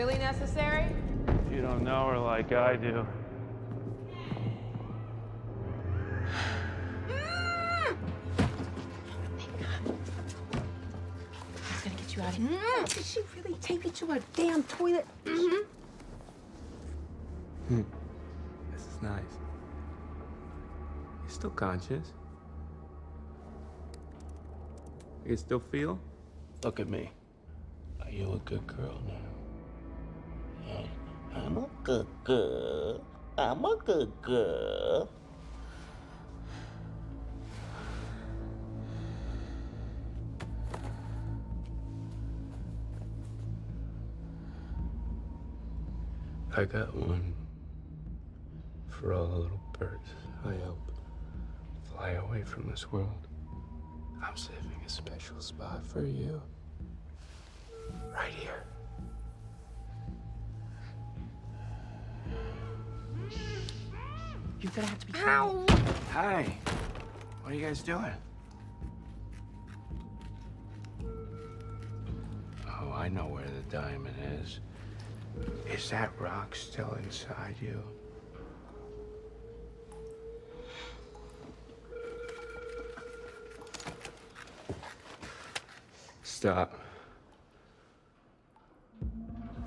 really necessary? You don't know her like I do. It's gonna get you out of here. Did she really take you to a damn toilet? This is nice. You're still conscious. You can still feel? Look at me. Are you a good girl now? I'm a good girl. I'm a good girl. I got one for all the little birds I help fly away from this world. I'm saving a special spot for you. Right here. You're gonna have to be. Ow! Hi. What are you guys doing? Oh, I know where the diamond is. Is that rock still inside you? Stop.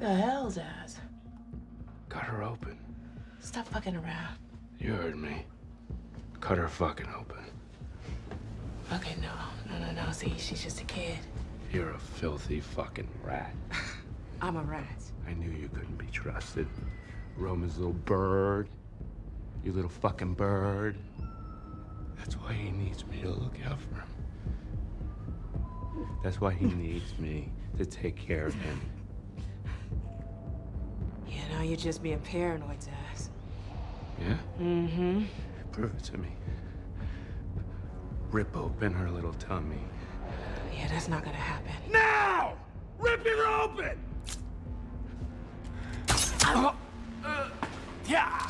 The hell, Zsasz? Cut her open. Stop fucking around. You heard me. Cut her fucking open. Okay, no. See, she's just a kid. You're a filthy fucking rat. I'm a rat. I knew you couldn't be trusted. Roman's little bird. You little fucking bird. That's why he needs me to look out for him. That's why he needs me to take care of him. You know, you're just being paranoid, Zsasz. Yeah? Mm-hmm. Prove it to me. Rip open her little tummy. Yeah, that's not gonna happen. Now! Rip her open! Yeah!